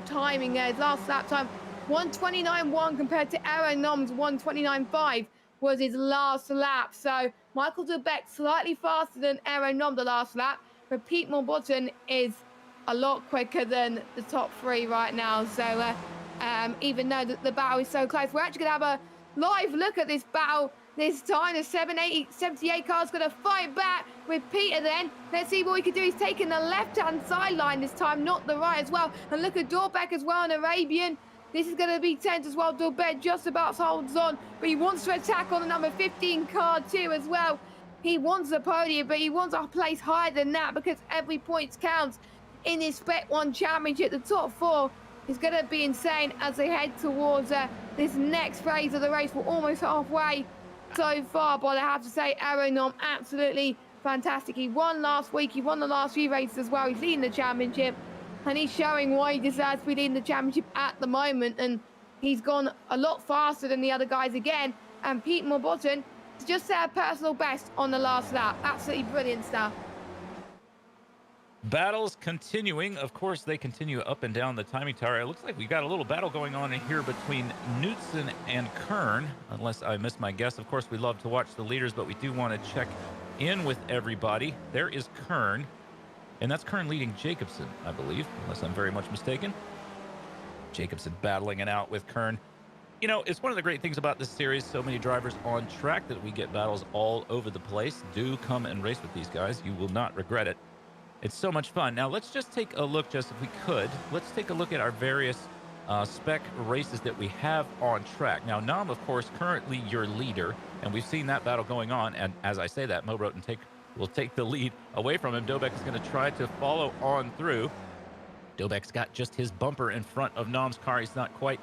1:29.5 timing there. His last lap time, 1:29.1 compared to Aaron Nom's 1:29.5 was his last lap. So Michael Dubek slightly faster than Aaron Nom the last lap, but Pete Morbotton is a lot quicker than the top three right now. So even though the battle is so close, we're actually going to have a live look at this battle this time. The 78 car's going to fight back with Peter then. Let's see what we can do. He's taking the left-hand sideline this time, not the right as well. And look at Dorbeck as well, an Arabian. This is going to be tense as well. Dorbeck just about holds on, but he wants to attack on the number 15 car too as well. He wants the podium, but he wants a place higher than that because every point counts in this Spec 1 Championship. The top four is going to be insane as they head towards this next phase of the race. We're almost halfway so far, but I have to say, Aaron Nom, absolutely fantastic. He won last week. He won the last few races as well. He's leading the championship, and he's showing why he deserves to be leading the championship at the moment. And he's gone a lot faster than the other guys again. And Pete Morbotton is just their personal best on the last lap. Absolutely brilliant stuff. Battles continuing. Of course, they continue up and down the timing tower. It looks like we've got a little battle going on in here between Knudsen and Kern, unless I missed my guess. Of course, we love to watch the leaders, but we do want to check in with everybody. There is Kern, and that's Kern leading Jacobson, I believe, unless I'm very much mistaken. Jacobson battling it out with Kern. You know, it's one of the great things about this series. So many drivers on track that we get battles all over the place. Do come and race with these guys. You will not regret it. It's so much fun. Now, let's just take a look, Jess, if we could. Let's take a look at our various spec races that we have on track. Now, Nam, of course, currently your leader, and we've seen that battle going on. And as I say that, Morbotton will take the lead away from him. Dobek is going to try to follow on through. Dobek's got just his bumper in front of Nam's car. He's not quite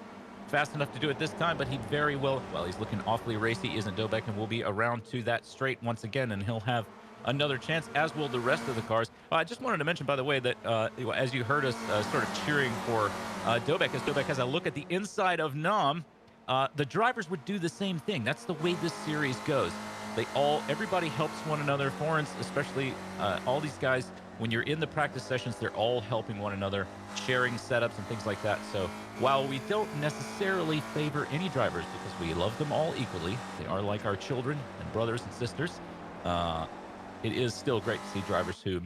fast enough to do it this time, but he very well, he's looking awfully racy, isn't Dobek? And we'll be around to that straight once again, and he'll have another chance, as will the rest of the cars. I just wanted to mention, by the way, that as you heard us sort of cheering for Dobek, as Dobek has a look at the inside of Nam, the drivers would do the same thing. That's the way this series goes. Everybody helps one another. Foreigns, especially all these guys, when you're in the practice sessions, they're all helping one another, sharing setups and things like that. So while we don't necessarily favor any drivers because we love them all equally, they are like our children and brothers and sisters, it is still great to see drivers who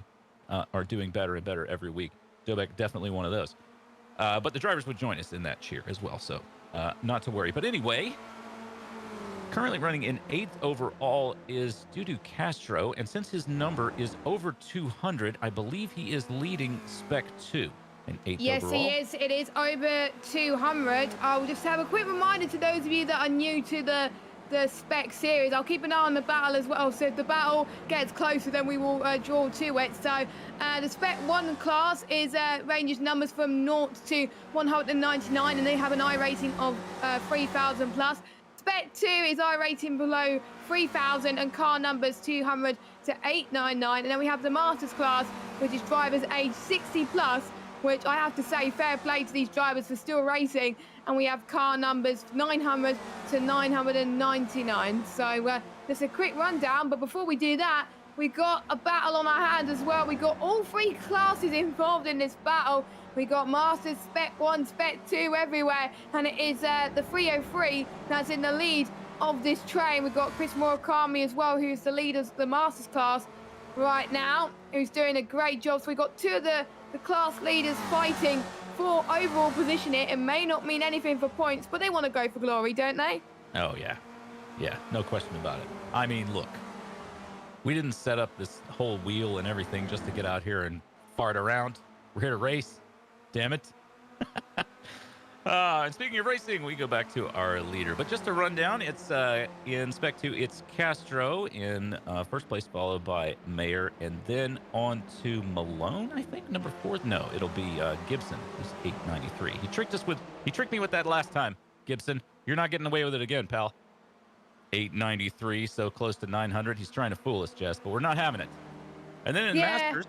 are doing better and better every week. Dobek, definitely one of those. But the drivers would join us in that cheer as well, so not to worry. But anyway, currently running in 8th overall is Dudu Castro, and since his number is over 200, I believe he is leading Spec 2 in 8th yes, overall. Yes, he is. It is over 200. I'll just have a quick reminder to those of you that are new to the Spec series. I'll keep an eye on the battle as well. So if the battle gets closer, then we will draw to it. So the Spec 1 class ranges numbers from 0 to 199, and they have an iRating of 3,000 plus. Spec 2 is iRating below 3,000 and car numbers 200 to 899. And then we have the Masters class, which is drivers age 60 plus, which I have to say, fair play to these drivers for still racing. And we have car numbers 900 to 999. So just a quick rundown. But before we do that, we got a battle on our hands as well. We got all three classes involved in this battle. We got Masters, Spec 1, Spec 2 everywhere. And it is the 303 that's in the lead of this train. We've got Chris Murakami as well, who's the leader of the Masters class right now, who's doing a great job. So we got two of the class leaders fighting for overall position here. It may not mean anything for points, but they want to go for glory, don't they? Oh, yeah. Yeah, no question about it. I mean, look, we didn't set up this whole wheel and everything just to get out here and fart around. We're here to race. Damn it. And speaking of racing, we go back to our leader. But just to run down, it's in Spec 2, it's Castro in first place, followed by Mayer, and then on to Malone, I think, number 4. No, it'll be Gibson, who's 893. He tricked me with that last time, Gibson. You're not getting away with it again, pal. 893, so close to 900. He's trying to fool us, Jess, but we're not having it. And then in Masters,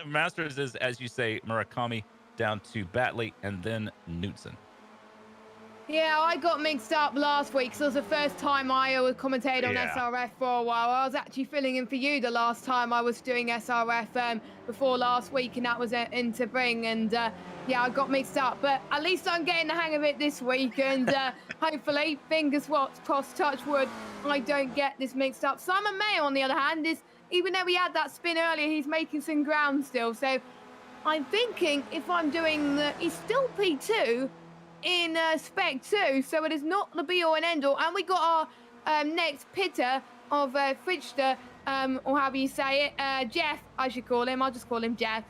Masters is, as you say, Murakami, down to Batley, and then Knudsen. Yeah, I got mixed up last week because it was the first time I was commentated on Yeah. SRF for a while. I was actually filling in for you the last time I was doing SRF before last week, and that was in Bring. And yeah, I got mixed up, but at least I'm getting the hang of it this week. And hopefully, fingers crossed, touch wood, I don't get this mixed up. Simon Mayo, on the other hand, is even though he had that spin earlier, he's making some ground still. So I'm thinking if I'm doing he's still P2 in Spec 2, so it is not the be-all and end-all. And we got our next pitter of Fritzster, or however you say it, Jeff, I should call him. I'll just call him Jeff.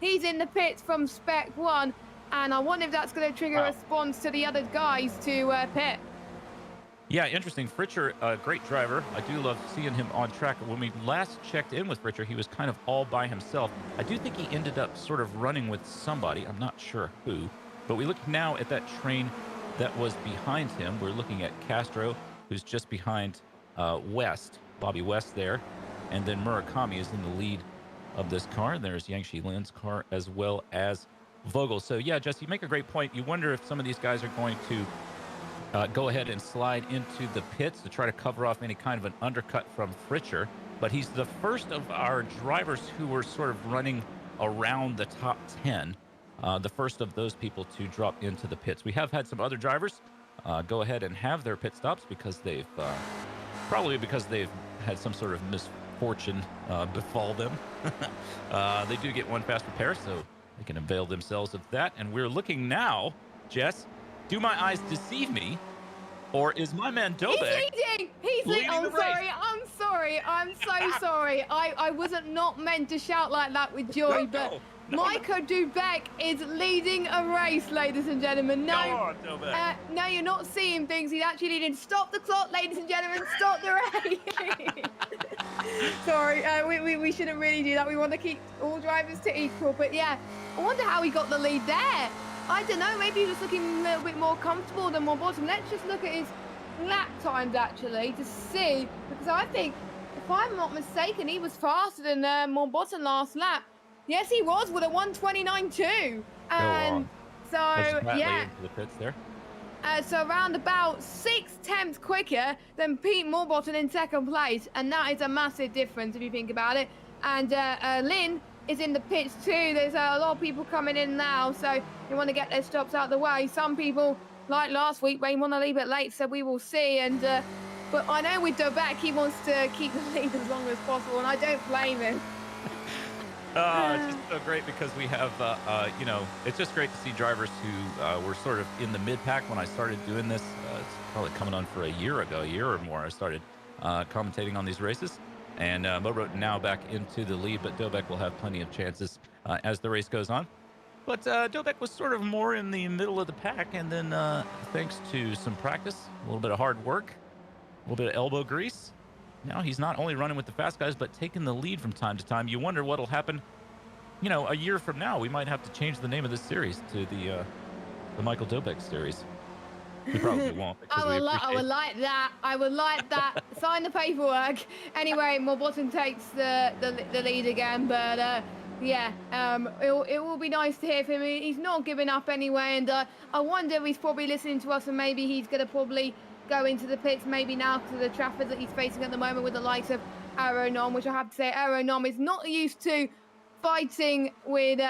He's in the pits from Spec 1, and I wonder if that's going to trigger a response to the other guys to pit. Yeah, interesting. Fritcher, a great driver. I do love seeing him on track. When we last checked in with Fritcher, he was kind of all by himself. I do think he ended up sort of running with somebody. I'm not sure who. But we look now at that train that was behind him. We're looking at Castro, who's just behind West, Bobby West there. And then Murakami is in the lead of this car. There's Yangshi Lin's car as well as Vogel. So, yeah, Jesse, you make a great point. You wonder if some of these guys are going to go ahead and slide into the pits to try to cover off any kind of an undercut from Fritcher. But he's the first of our drivers who were sort of running around the top 10. The first of those people to drop into the pits. We have had some other drivers go ahead and have their pit stops because they've probably because they've had some sort of misfortune befall them. They do get one fast repair, so they can avail themselves of that. And we're looking now, Jess, do my eyes deceive me, or is my man Dobek He's leading. the race? I'm sorry. I'm so sorry. I wasn't not meant to shout like that with joy, but Michael Dubek is leading a race, ladies and gentlemen. No, Go on, Dobek. no, you're not seeing things. He's actually leading. Stop the clock, ladies and gentlemen. Stop the race. Sorry, we shouldn't really do that. We want to keep all drivers to equal. But yeah, I wonder how he got the lead there. I don't know, maybe he was looking a little bit more comfortable than Morbottom. Let's just look at his lap times, actually, to see. Because I think, if I'm not mistaken, he was faster than Morbottom last lap. Yes, he was, with a 1:29.2. And so, yeah. Into the pits there. So around about 6/10 quicker than Pete Morbottom in second place. And that is a massive difference, if you think about it. And Lynn is in the pits too. There's a lot of people coming in now, so they want to get their stops out of the way. Some people, like last week, they want to leave it late, so we will see. And but I know with Dobek, he wants to keep the lead as long as possible, and I don't blame him. It's just so great because we have, you know, it's just great to see drivers who were sort of in the mid-pack when I started doing this. It's probably coming on for a year or more. I started commentating on these races. And Mobo now back into the lead, but Dobek will have plenty of chances as the race goes on. But Dobek was sort of more in the middle of the pack, and then thanks to some practice, a little bit of hard work, a little bit of elbow grease, now he's not only running with the fast guys, but taking the lead from time to time. You wonder what'll happen, you know, a year from now. We might have to change the name of this series to the Michael Dobek series. We probably won't. I would like that. I would like that. Sign the paperwork. Anyway, Morbottom takes the lead again, but yeah, it will be nice to hear from him. He's not giving up anyway, and I wonder if he's probably listening to us, and maybe he's going to probably go into the pits maybe now to the traffic that he's facing at the moment with the likes of Aeronom, which I have to say Aeronom is not used to fighting with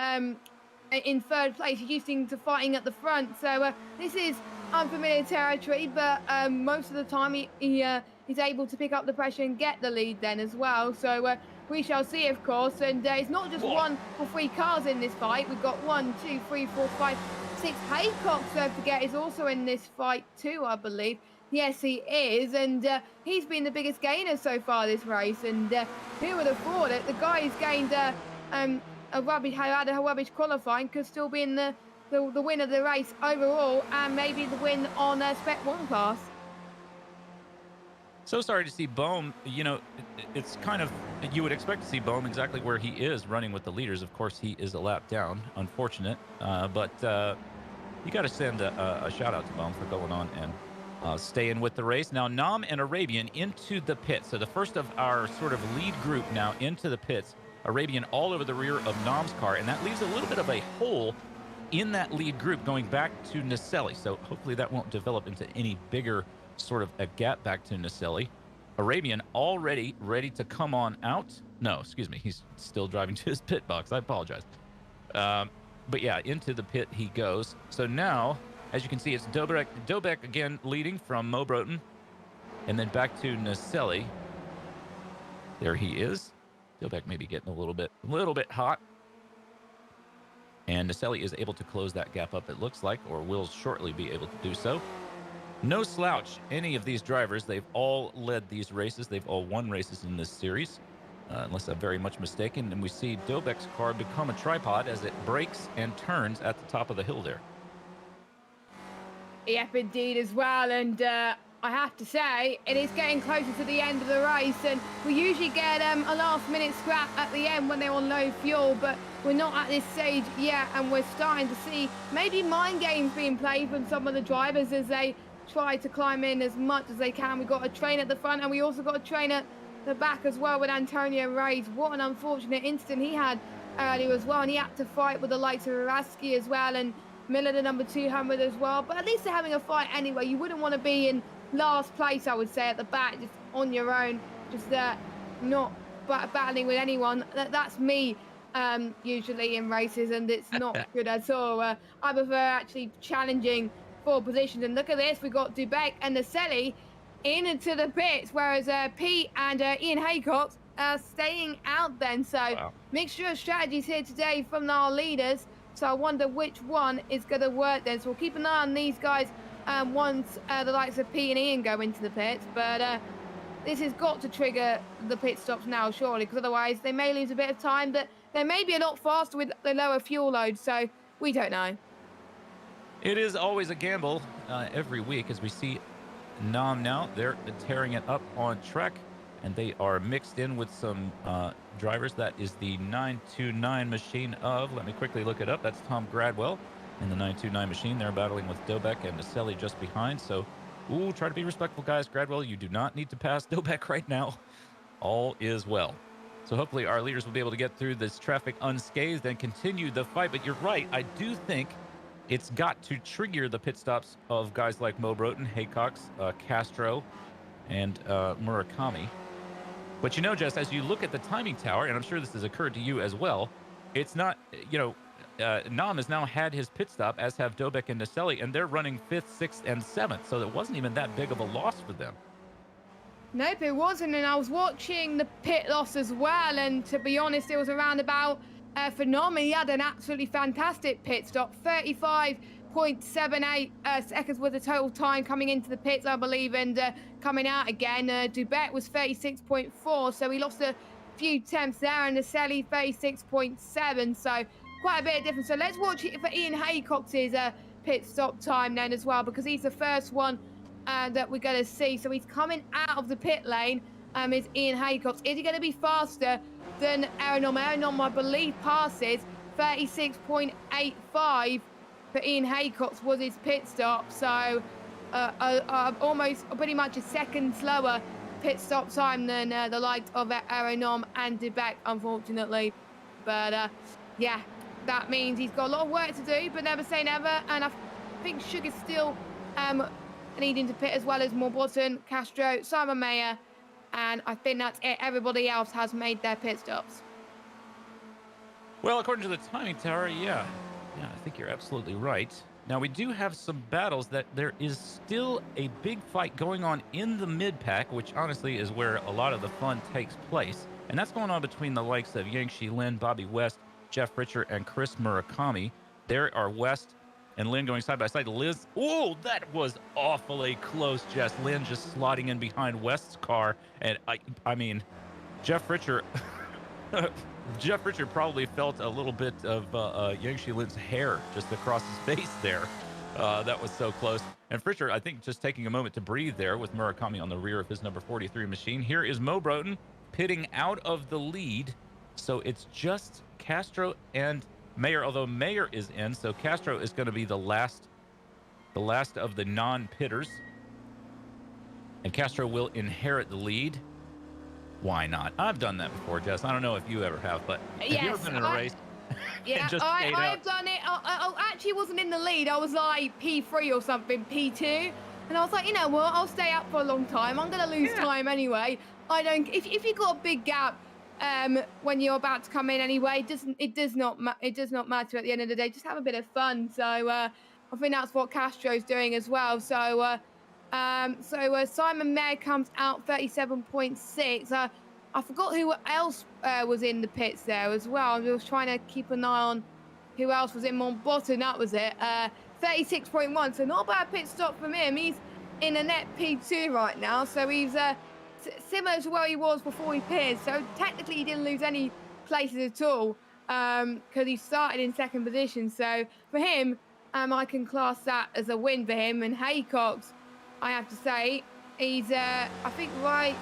in third place. He's used to fighting at the front, so this is unfamiliar territory, but most of the time he's able to pick up the pressure and get the lead then as well. So we shall see, of course. And it's not just one or three cars in this fight. We've got 1, 2, 3, 4, 5, 6. Haycock, serve to get, is also in this fight too, I believe. Yes, he is, and he's been the biggest gainer so far this race. And who would have thought it? The guy who's gained had a rubbish qualifying could still be in the win of the race overall, and maybe the win on Spec 1 class. So sorry to see Bohm. You know, it's kind of, you would expect to see Bohm exactly where he is running with the leaders. Of course, he is a lap down. Unfortunate. But you got to send a shout out to Bohm for going on and staying with the race. Now, Nam and Arabian into the pits. So the first of our sort of lead group now into the pits. Arabian all over the rear of Nam's car, and that leaves a little bit of a hole in that lead group going back to Naselli. So hopefully that won't develop into any bigger sort of a gap back to Naselli. Arabian already ready to come on out. No, excuse me. He's still driving to his pit box. I apologize. But yeah, into the pit he goes. So now, as you can see, it's Dobek again leading from Mo Broten. And then back to Naselli. There he is. Dobek maybe getting a little bit hot. And Naselli is able to close that gap up, it looks like, or will shortly be able to do so. No slouch, any of these drivers. They've all led these races. They've all won races in this series, unless I'm very much mistaken. And we see Dobek's car become a tripod as it brakes and turns at the top of the hill there. Yep, indeed, as well. And I have to say, it is getting closer to the end of the race, and we usually get a last-minute scrap at the end when they're on low fuel, but we're not at this stage yet, and we're starting to see maybe mind games being played from some of the drivers as they try to climb in as much as they can. We've got a train at the front, and we also got a train at the back as well with Antonio Reyes. What an unfortunate incident he had earlier as well, and he had to fight with the likes of Araski as well, and Miller, the number 200 as well. But at least they're having a fight anyway. You wouldn't want to be in last place, I would say, at the back, just on your own, just not battling with anyone. That's me usually in races, and it's not good at all. I prefer actually challenging for positions. And look at this, we've got Dubek and Naselli into the pits, whereas Pete and Ian Haycock are staying out then. So wow. Mixture of strategies here today from our leaders. So I wonder which one is going to work then. So we'll keep an eye on these guys once the likes of Pete and Ian go into the pits. But this has got to trigger the pit stops now, surely, because otherwise they may lose a bit of time. But they may be a lot faster with the lower fuel load, so we don't know. It is always a gamble every week, as we see Nam now. They're tearing it up on track, and they are mixed in with some drivers. That is the 929 machine of, let me quickly look it up, that's Tom Gradwell in the 929 machine. They're battling with Dobek and Naselli just behind. So, try to be respectful, guys. Gradwell, you do not need to pass Dobek right now. All is well. So hopefully our leaders will be able to get through this traffic unscathed and continue the fight. But you're right, I do think it's got to trigger the pit stops of guys like Mo Broten, Haycox, Castro, and Murakami. But Jess, as you look at the timing tower, and I'm sure this has occurred to you as well, it's not, Nam has now had his pit stop, as have Dobek and Naselli, and they're running 5th, 6th, and 7th. So it wasn't even that big of a loss for them. Nope, it wasn't. And I was watching the pit loss as well. And to be honest, it was around about for Nam. He had an absolutely fantastic pit stop, 35.78 seconds was the total time coming into the pits, I believe, and coming out again. Dubek was 36.4, so he lost a few tenths there, and Naselli 36.7, so quite a bit of difference. So let's watch it for Ian Haycox's pit stop time then as well, because he's the first one that we're going to see. So he's coming out of the pit lane, is Ian Haycox. Is he going to be faster than Aaron? Aaron, I believe, passes 36.85 for Ian Haycox was his pit stop. So almost pretty much a second slower pit stop time than the likes of Aaron and Dubek, unfortunately. But yeah, that means he's got a lot of work to do, but never say never. And I think Sugar's still needing to pit, as well as Morbotton, Castro, Simon Mayer, and I think that's it. Everybody else has made their pit stops. Well, according to the timing tower, yeah, I think you're absolutely right. Now, we do have some battles that there is still a big fight going on in the mid-pack, which honestly is where a lot of the fun takes place. And that's going on between the likes of Yangshi Lin, Bobby West, Jeff Richer, and Chris Murakami. There are West and Lin going side by side. Liz, that was awfully close, Jess. Lin just slotting in behind West's car. And I mean, Jeff Richer, Jeff Richer probably felt a little bit of Yangshi Lin's hair just across his face there. That was so close. And Richer, I think, just taking a moment to breathe there with Murakami on the rear of his number 43 machine. Here is Mo Broten pitting out of the lead. So it's just Castro and Mayer, although Mayer is in, so Castro is going to be the last of the non-pitters. And Castro will inherit the lead. Why not? I've done that before, Jess. I don't know if you ever have, but have you ever been in a race Yeah, and just stayed out. I've done it. I actually wasn't in the lead. I was like P3 or something, P2. And I was like, you know what? I'll stay up for a long time. I'm going to lose Yeah. time anyway. I don't, if you got a big gap, when you're about to come in anyway, it does not matter at the end of the day. Just have a bit of fun. So, I think that's what Castro's doing as well. So, Simon Mayer comes out 37.6. I forgot who else was in the pits there as well. I was trying to keep an eye on who else was in Mosport, and that was it. 36.1. So not a bad pit stop from him. He's in a net P2 right now. So he's similar to where he was before he pitted. So technically he didn't lose any places at all because he started in second position. So for him, I can class that as a win for him. And Haycox, I have to say, he's, I think, right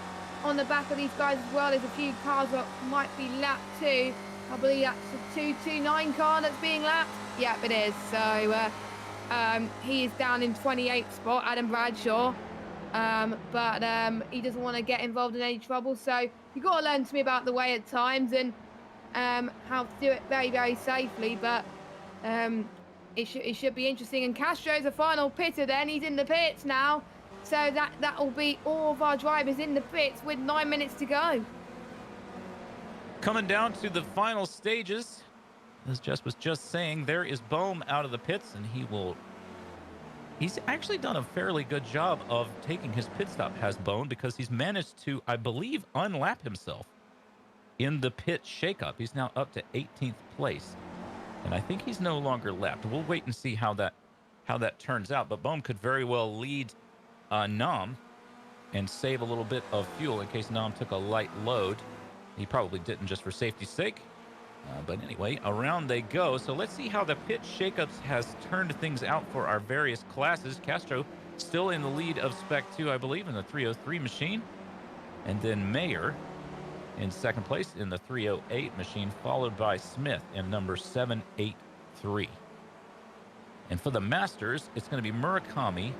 on the back of these guys as well. There's a few cars that might be lapped too. I believe that's a 229 car that's being lapped. Yep, it is. So he is down in 28th spot, Adam Bradshaw. But he doesn't want to get involved in any trouble. So you've got to learn to me about the way at times and how to do it very, very safely. But it should be interesting. And Castro's the final pitter then. He's in the pits now. So that will be all of our drivers in the pits with 9 minutes to go. Coming down to the final stages, as Jess was just saying, there is Bohm out of the pits, and he's actually done a fairly good job of taking his pit stop, has Bohm, because he's managed to, I believe, unlap himself in the pit shakeup. He's now up to 18th place, and I think he's no longer lapped. We'll wait and see how that turns out, but Bohm could very well lead Nam and save a little bit of fuel in case Nam took a light load. He probably didn't, just for safety's sake. But anyway, around they go. So let's see how the pit shakeups has turned things out for our various classes. Castro still in the lead of Spec 2, I believe, in the 303 machine. And then Mayer in second place in the 308 machine, followed by Smith in number 783. And for the Masters, it's going to be Murakami,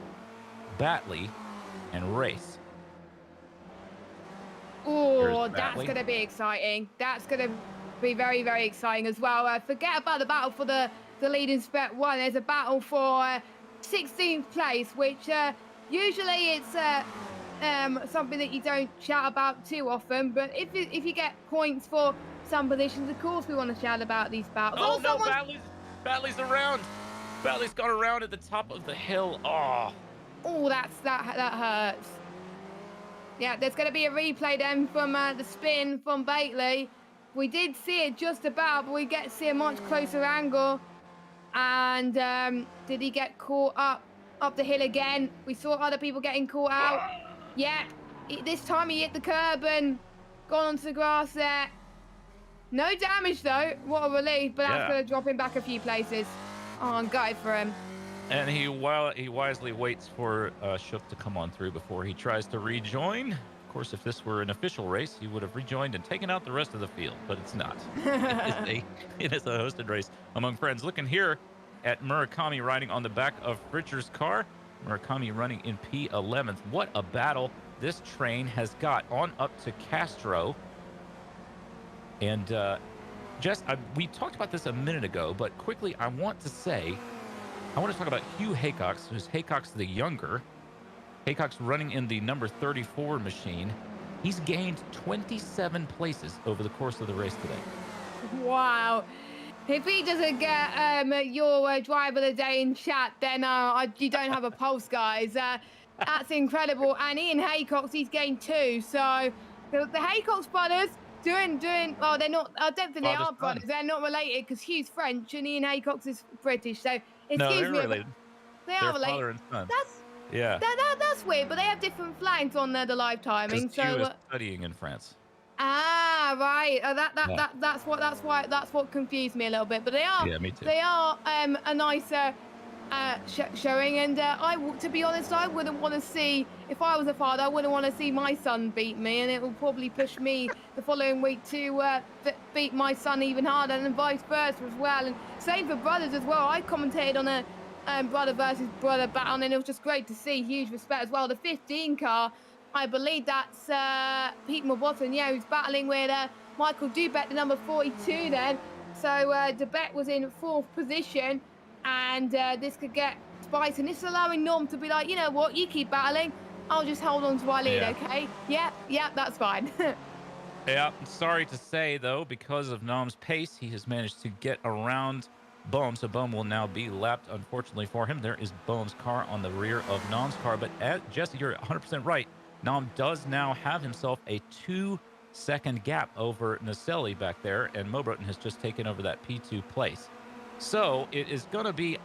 Batley, and Race. Oh, that's going to be exciting. That's going to be very, very exciting as well. Forget about the battle for the lead in Spec 1. There's a battle for 16th place, which usually it's something that you don't shout about too often. But if you get points for some positions, of course we want to shout about these battles. Oh, no, Batley's around. Batley's gone around at the top of the hill. Oh, that hurts. Yeah, there's going to be a replay then from the spin from Batley. We did see it just about, but we get to see a much closer angle. And did he get caught up the hill again? We saw other people getting caught out. Yeah, this time he hit the curb and gone onto the grass there. No damage though. What a relief, but that's going to drop him back a few places. Oh, I'm gutted for him. And he wisely waits for Shook to come on through before he tries to rejoin. Of course, if this were an official race, he would have rejoined and taken out the rest of the field, but it's not. It is a hosted race among friends. Looking here at Murakami riding on the back of Fritcher's car. Murakami running in P11th. What a battle this train has got on up to Castro. And Jess, we talked about this a minute ago, but quickly, I want to talk about Hugh Haycox, who's Haycox the younger. Haycox running in the number 34 machine. He's gained 27 places over the course of the race today. Wow. If he doesn't get your driver of the day in chat, then you don't have a pulse, guys. That's incredible. And Ian Haycox, he's gained 2. So the Haycox brothers doing well. They're not. I don't think they are brothers. They're not related because Hugh's French and Ian Haycox is British. So excuse me. Related. They are related. Father and son. That's weird, but they have different flags on the live timing. So Hugh is studying in France. Ah, right. That's what confused me a little bit. But they are. Yeah, me too. They are a nicer showing, and to be honest, I wouldn't want to see, if I was a father, I wouldn't want to see my son beat me, and it will probably push me the following week to beat my son even harder, and vice versa as well. And same for brothers as well. I commentated on a brother versus brother battle, and it was just great to see. Huge respect as well. The 15 car, I believe that's Pete Mobotten, who's battling with Michael Dubek, the number 42 then. So Debet was in 4th position, and this could get spicy. And this is allowing Norm to be like, you know what, you keep battling. I'll just hold on to our lead, okay? Yeah, that's fine. Yeah, sorry to say, though, because of Nom's pace, he has managed to get around Bohm. So Bohm will now be lapped, unfortunately for him. There is Bohm's car on the rear of Nom's car. But Jesse, you're 100% right. Nom does now have himself a 2-second gap over Naselli back there, and Mobroten has just taken over that P2 place. So it is going to be,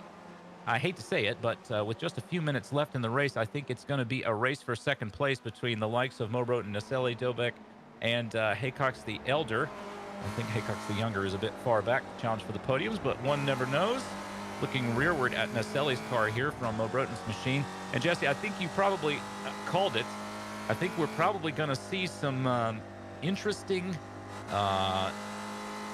I hate to say it, but with just a few minutes left in the race, I think it's going to be a race for second place between the likes of Mobroten, Naselli, Dobek, and Haycox the Elder. I think Haycox the Younger is a bit far back to challenge for the podiums, but one never knows. Looking rearward at Naselli's car here from Mobroten's machine. And Jesse, I think you probably called it. I think we're probably going to see some interesting, well,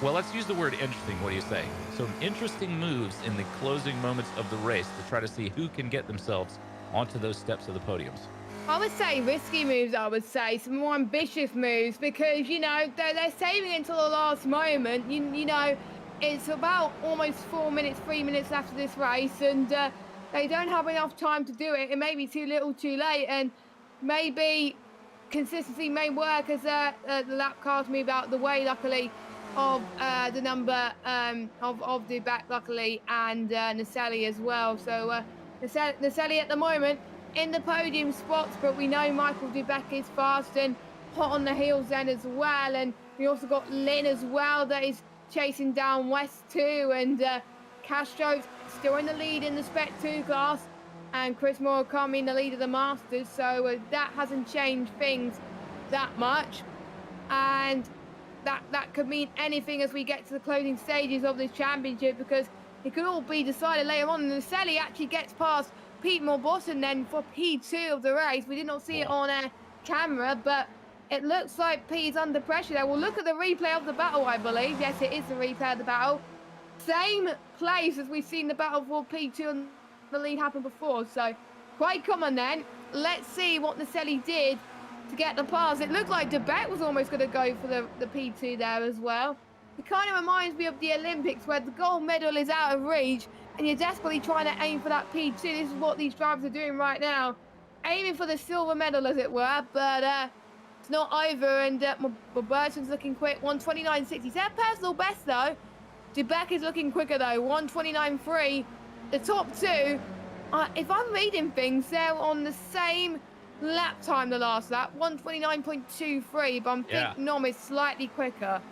let's use the word interesting. What do you say? Some interesting moves in the closing moments of the race to try to see who can get themselves onto those steps of the podiums. I would say risky moves, I would say. Some more ambitious moves because, you know, they're saving it until the last moment. You know, it's about almost 4 minutes, 3 minutes after this race, and they don't have enough time to do it. It may be too little, too late, and maybe consistency may work as the lap cars move out the way, luckily, of the number of Dubak, luckily, and Naselli as well. So Naselli at the moment in the podium spots, but we know Michael Dubek is fast and hot on the heels then as well. And we also got Lynn as well that is chasing down West too, and Castro's still in the lead in the Spec 2 class, and Chris Murakami in the lead of the Masters, so that hasn't changed things that much, and that could mean anything as we get to the closing stages of this championship, because it could all be decided later on. And Naselli actually gets past Pete Morbossen then for P2 of the race. We did not see it on camera, but it looks like Pete's under pressure there. We'll look at the replay of the battle, I believe. Yes, it is the replay of the battle. Same place as we've seen the battle for P2 and the lead happen before, so quite common then. Let's see what Naselli did to get the pass. It looked like Debet was almost going to go for the P2 there as well. It kind of reminds me of the Olympics where the gold medal is out of reach and you're desperately trying to aim for that P2. This is what these drivers are doing right now, aiming for the silver medal, as it were, but it's not over, and Robertson's looking quick, 1:29.60. Is that personal best, though? Dubek is looking quicker, though, 1:29.3. The top two, if I'm reading things, they're on the same lap time the last lap, 1:29.23, but I'm thinking Nom is slightly quicker.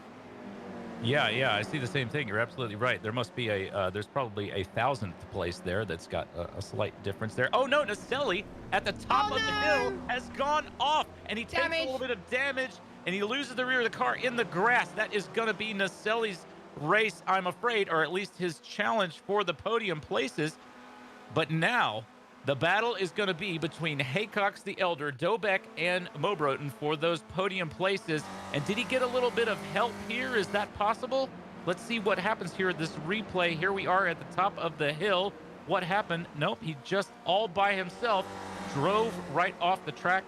Yeah, I see the same thing. You're absolutely right. There must be there's probably a 1,000th place there that's got a slight difference there. Oh no, Naselli at the top of the hill has gone off, and he takes a little bit of damage, and he loses the rear of the car in the grass. That is going to be Naselli's race, I'm afraid, or at least his challenge for the podium places. But now the battle is going to be between Haycox the Elder, Dobek, and Mobroten for those podium places. And did he get a little bit of help here? Is that possible? Let's see what happens here at this replay. Here we are at the top of the hill. What happened? Nope, he just all by himself drove right off the track.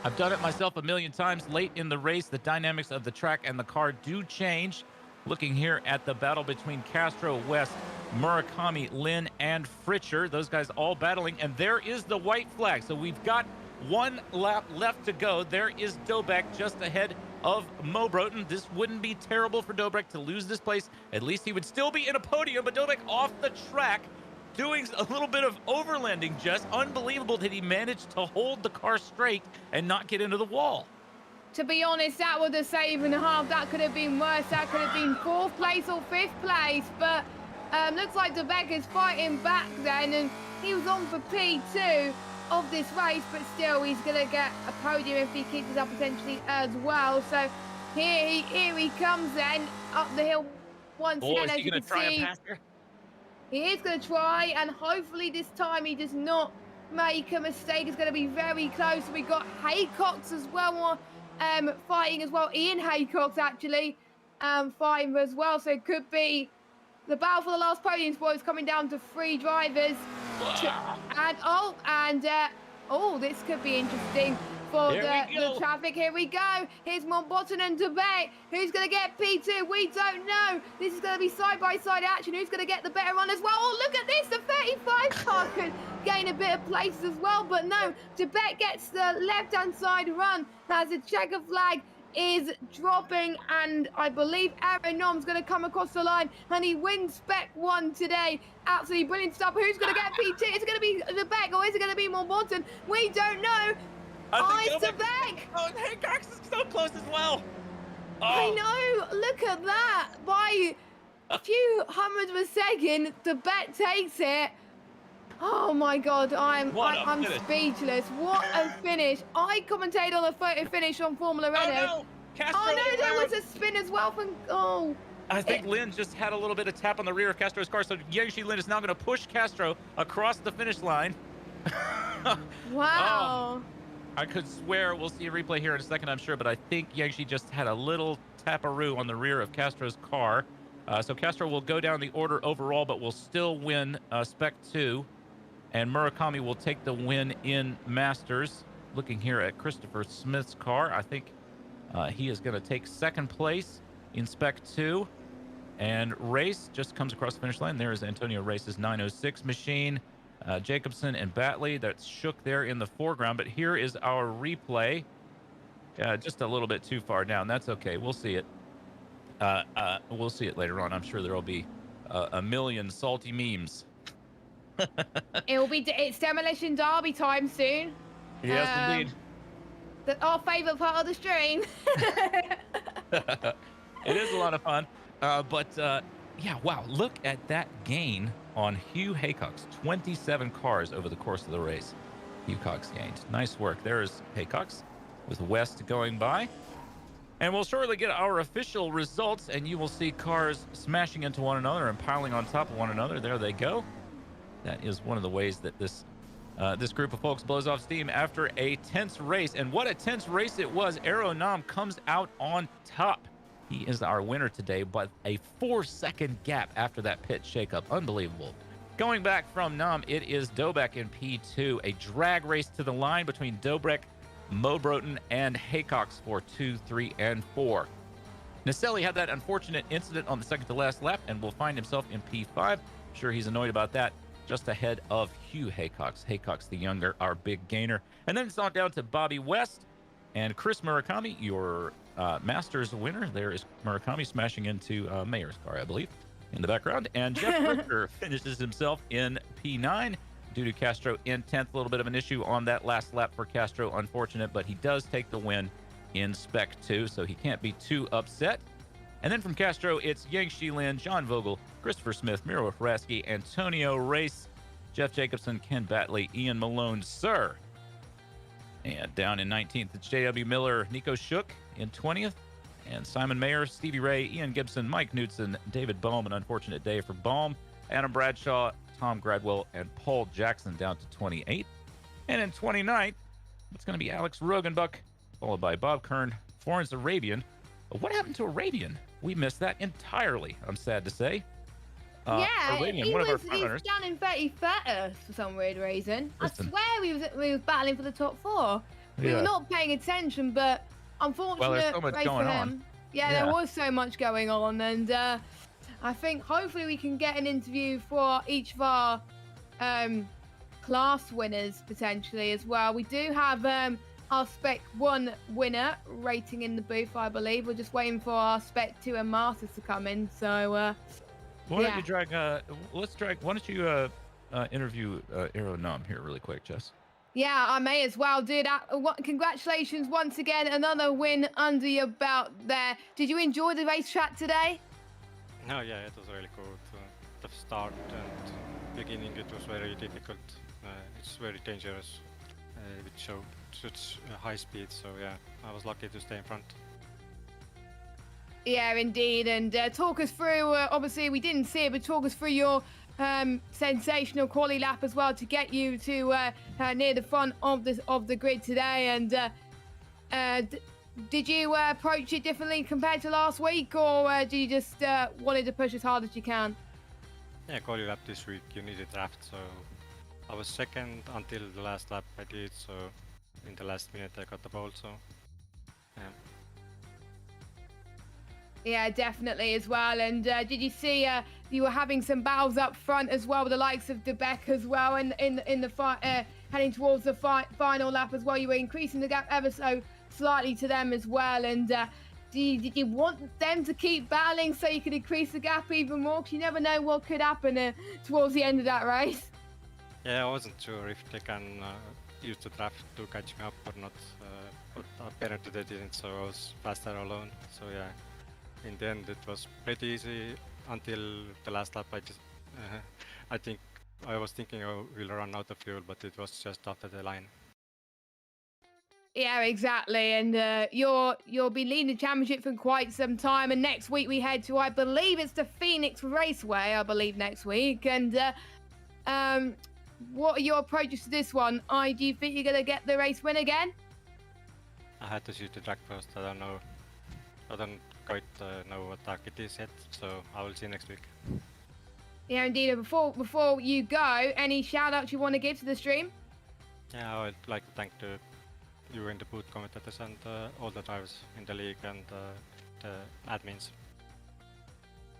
I've done it myself a million times. Late in the race, the dynamics of the track and the car do change. Looking here at the battle between Castro, West, Murakami, Lynn, and Fritcher. Those guys all battling, and there is the white flag. So we've got one lap left to go. There is Dobek just ahead of Mobroten. This wouldn't be terrible for Dobek to lose this place. At least he would still be in a podium, but Dobek off the track, doing a little bit of overlanding. Just unbelievable that he managed to hold the car straight and not get into the wall. To be honest, that was a save and a half. That could have been worse. That could have been 4th place or 5th place. But looks like Dubek is fighting back then, and he was on for P2 of this race, but still he's going to get a podium if he keeps it up potentially as well. So here he comes then up the hill once again. Is he going to try and pass here? He is going to try, and hopefully this time he does not make a mistake. It's going to be very close. We got Haycox as well, fighting as well. Ian Haycox actually fighting as well. So it could be the battle for the last podium spot is coming down to 3 drivers. This could be interesting. for Here we the go. traffic. Here we go. Here's Mosport and debate. Who's going to get P2? We don't know. This is going to be side-by-side action. Who's going to get the better run as well? Oh, look at this. The 35 car could gain a bit of place as well. But no, debate gets the left-hand side run as the checker flag is dropping, and I believe Aeronom's going to come across the line, and he wins Spec 1 today. Absolutely brilliant stuff. Who's going to get P2? Is it going to be the Beck, or is it going to be Morton? We don't know. It's the Beck. Oh, and Hancock's is so close as well. Oh. I know. Look at that. By a few hundredths of a second, the Beck takes it. Oh my God, I'm speechless. What a finish. I commentated on a photo finish on Formula Renault. Oh no, Castro there was a spin as well from, I think Lynn just had a little bit of tap on the rear of Castro's car, so Yang Lin is now going to push Castro across the finish line. Wow. I could swear, we'll see a replay here in a second, I'm sure, but I think Yang just had a little taparoo on the rear of Castro's car. So Castro will go down the order overall, but will still win Spec 2. And Murakami will take the win in Masters. Looking here at Christopher Smith's car, I think he is going to take second place in Spec 2. And Race just comes across the finish line. There is Antonio Race's 906 machine. Jacobson and Batley, that's shook there in the foreground. But here is our replay. Just a little bit too far down. That's okay. We'll see it. We'll see it later on. I'm sure there will be a million salty memes. It's Demolition Derby time soon. Yes, indeed. Our favourite part of the stream. It is a lot of fun. Yeah, wow. Look at that gain on Hugh Haycock's 27 cars over the course of the race. Hugh Cox gained. Nice work. There's Haycock's with West going by. And we'll shortly get our official results, and you will see cars smashing into one another and piling on top of one another. There they go. That is one of the ways that this group of folks blows off steam after a tense race. And what a tense race it was. Aeronam comes out on top. He is our winner today, but a 4-second gap after that pit shakeup. Unbelievable. Going back from Nam, it is Dobek in P2. A drag race to the line between Dobek, Mobroten, and Haycox for 2, 3, and 4. Naselli had that unfortunate incident on the second to last lap and will find himself in P5. I'm sure he's annoyed about that. Just ahead of Hugh Haycox. Haycox the younger, our big gainer. And then it's on down to Bobby West and Chris Murakami, your Masters winner. There is Murakami smashing into Mayer's car, I believe, in the background. And Jeff Richter finishes himself in P9 due to Castro in 10th. A little bit of an issue on that last lap for Castro, unfortunate, but he does take the win in Spec 2, so he can't be too upset. And then from Castro, it's Yang Shilin, John Vogel, Christopher Smith, Miro Hraski, Antonio Race, Jeff Jacobson, Ken Batley, Ian Malone, sir. And down in 19th, it's J.W. Miller, Nico Shook in 20th, and Simon Mayer, Stevie Ray, Ian Gibson, Mike Knudsen, David Bohm, an unfortunate day for Bohm, Adam Bradshaw, Tom Gradwell, and Paul Jackson down to 28th. And in 29th, it's going to be Alex Rogenbuck, followed by Bob Kern, Florence Arabian. What happened to Arabian? We missed that entirely, I'm sad to say. Arabian, he one was of our front runners. down in 31st for some weird reason. Listen. I swear we was battling for the top 4. We were not paying attention, but unfortunately, well, there's so much going on. Yeah, there was so much going on, and I think hopefully we can get an interview for each of our class winners potentially as well. We do have our Spec 1 winner rating in the booth, I believe. We're just waiting for our Spec 2 and Masters to come in. So, why don't you drag? Why don't you interview Aeronam here really quick, Jess? Yeah, I may as well do that. Congratulations once again, another win under your belt there. Did you enjoy the racetrack today? Oh yeah, it was really cool. The start and beginning, it was very difficult. It's very dangerous with such high speed. So yeah, I was lucky to stay in front. Yeah, indeed. And talk us through, obviously we didn't see it, but talk us through your sensational quali lap as well to get you to near the front of the grid today. And did you approach it differently compared to last week, or did you just wanted to push as hard as you can? Yeah, quali lap this week you need a draft, so I was second until the last lap I did, so in the last minute I got the pole, so yeah. Yeah, definitely as well. And did you see you were having some battles up front as well with the likes of Debec as well, and in the heading towards the final lap as well. You were increasing the gap ever so slightly to them as well. And did you want them to keep battling so you could increase the gap even more? Because you never know what could happen towards the end of that race. Yeah, I wasn't sure if they can use the draft to catch me up or not, but apparently they didn't, so I was faster alone. So yeah, in the end it was pretty easy until the last lap. I think I was thinking I will run out of fuel, but it was just after the line. Yeah, exactly. And you'll be leading the championship for quite some time. And next week we head to, I believe it's the Phoenix Raceway, I believe next week. And what are your approaches to this one? Do you think you're going to get the race win again? I had to shoot the track first. I don't know. I don't quite know what track it is yet, so I will see next week. Yeah, indeed. Before you go, any shout outs you want to give to the stream? Yeah, I would like to thank you in the booth commentators and all the drivers in the league and the admins.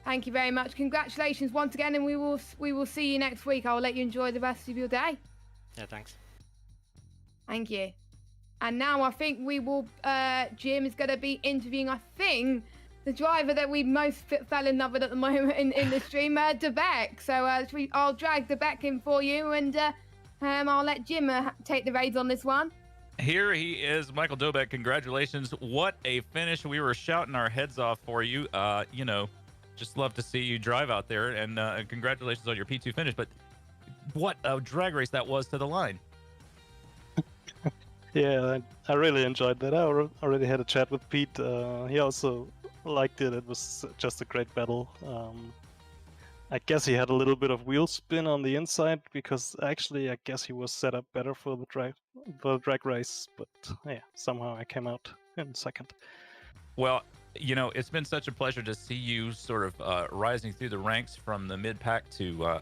Thank you very much. Congratulations once again, and we will see you next week. I will let you enjoy the rest of your day. Yeah, thanks. Thank you. And now I think we will. Jim is going to be interviewing, I think, the driver that we most fell in love with at the moment in the stream, Debec. So I'll drag Debec in for you, and I'll let Jim take the reins on this one. Here he is, Michael Dobeck. Congratulations. What a finish. We were shouting our heads off for you. Just love to see you drive out there, and congratulations on your P2 finish. But what a drag race that was to the line. Yeah, I really enjoyed that. I already had a chat with Pete. He also liked it. It was just a great battle. I guess he had a little bit of wheel spin on the inside because actually I guess he was set up better for the drag race. But yeah, somehow I came out in second. Well, it's been such a pleasure to see you sort of rising through the ranks from the mid-pack to,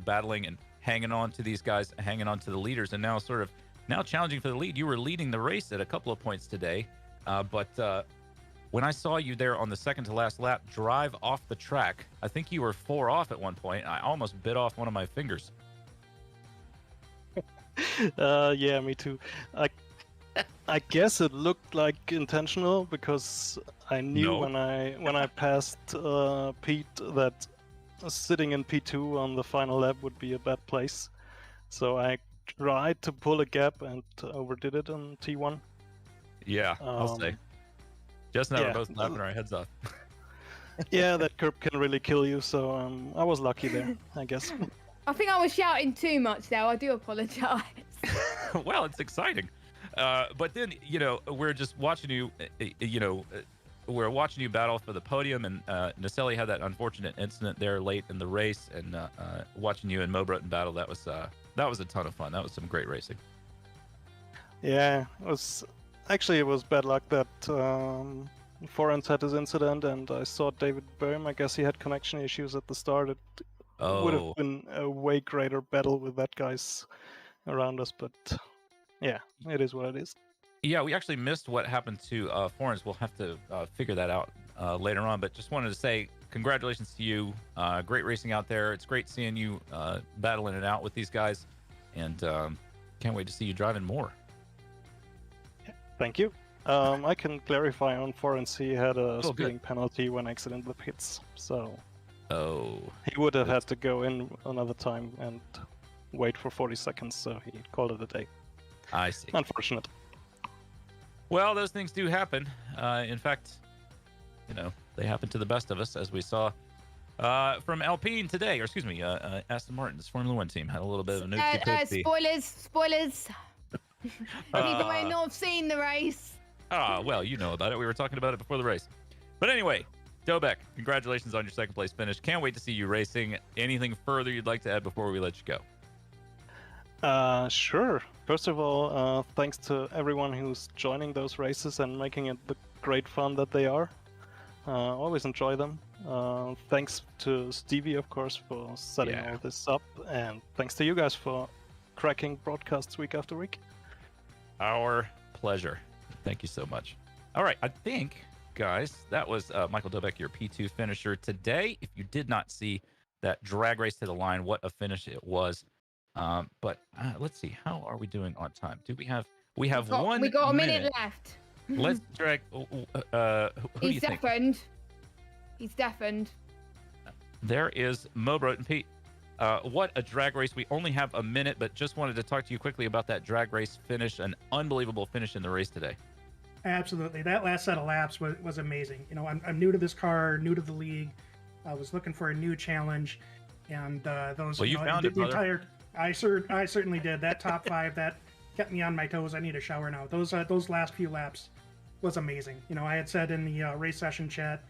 battling and hanging on to these guys, hanging on to the leaders, and now challenging for the lead. You were leading the race at a couple of points today, but when I saw you there on the second to last lap drive off the track, I think you were 4 off at one point. I almost bit off one of my fingers. Yeah, me too. I guess it looked like intentional because I knew when I passed Pete that sitting in P2 on the final lap would be a bad place. So I tried to pull a gap and overdid it on T1. Yeah, I'll say. Justin and I were both laughing our heads off. Yeah, that curb can really kill you, so I was lucky there, I guess. I think I was shouting too much there. I do apologise. Well, it's exciting. But then, we're just watching you, we're watching you battle for the podium, and Naselli had that unfortunate incident there late in the race, and watching you and Mo Breton battle, that was a ton of fun. That was some great racing. Yeah, it was bad luck that Forens had his incident, and I saw David Boehm. I guess he had connection issues at the start. It would have been a way greater battle with that guys around us, but yeah, it is what it is. Yeah, we actually missed what happened to Forens. We'll have to figure that out later on, but just wanted to say congratulations to you. Great racing out there. It's great seeing you battling it out with these guys, and can't wait to see you driving more. Thank you. I can clarify on Forens. He had a speeding penalty when exiting the pits, so he would have had to go in another time and wait for 40 seconds, so he called it a day. I see. Unfortunate. Well, those things do happen. In fact, they happen to the best of us, as we saw from Alpine today, or excuse me, Aston Martin's Formula One team had a little bit of a spoilers. People may not have seen the race. Well, you know about it. We were talking about it before the race. But anyway, Dobeck, congratulations on your second place finish. Can't wait to see you racing. Anything further you'd like to add before we let you go? Sure. First of all, thanks to everyone who's joining those races and making it the great fun that they are. Always enjoy them. Thanks to Stevie, of course, for setting all this up, and thanks to you guys for cracking broadcasts week after week. our pleasure. Thank you so much. All right, I think, guys, that was Michael Dobek, your P2 finisher today. If you did not see that drag race to the line, what a finish it was. But let's see, how are we doing on time? Do we have We got a minute left. Let's drag. Who do you think? He's deafened. There is Mo Broten. Pete, what a drag race. We only have a minute, but just wanted to talk to you quickly about that drag race finish. An unbelievable finish in the race today. Absolutely. That last set of laps was amazing. You know, I'm new to this car, new to the league. I was looking for a new challenge, and those. Well, you found it, brother. I certainly did. That top 5 that kept me on my toes. I need a shower now. Those last few laps was amazing. You know, I had said in the race session chat,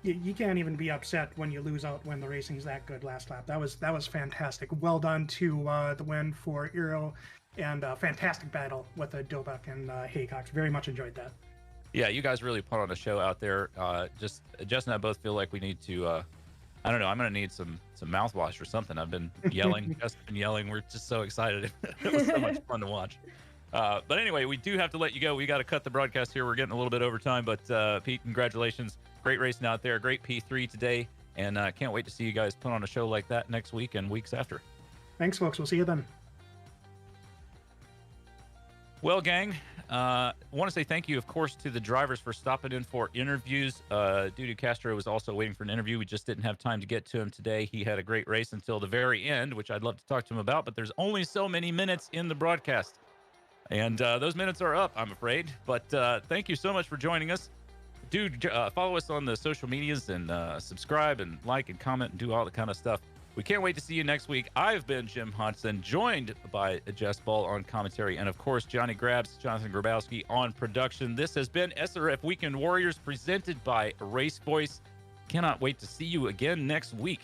you can't even be upset when you lose out when the racing's that good last lap. That was fantastic. Well done to the win for Eero, and a fantastic battle with the Dobek and Haycox. Very much enjoyed that. Yeah, you guys really put on a show out there. Just Jess and I both feel like we need to. I don't know. I'm gonna need some mouthwash or something. I've been yelling. Jess has been yelling. We're just so excited. It was so much fun to watch. But anyway, we do have to let you go. We got to cut the broadcast here. We're getting a little bit over time. But Pete, congratulations. Great racing out there. Great P3 today. And can't wait to see you guys put on a show like that next week and weeks after. Thanks, folks. We'll see you then. Well, gang, want to say thank you, of course, to the drivers for stopping in for interviews. Dudu Castro was also waiting for an interview. We just didn't have time to get to him today. He had a great race until the very end, which I'd love to talk to him about, but there's only so many minutes in the broadcast. And those minutes are up, I'm afraid. But thank you so much for joining us. Dude, follow us on the social medias and subscribe and like and comment and do all the kind of stuff. We can't wait to see you next week. I've been Jim Hodson, joined by Jess Ball on commentary, and of course, Johnny Grabs, Jonathan Grabowski on production. This has been SRF Weekend Warriors presented by RaceVoice. Cannot wait to see you again next week.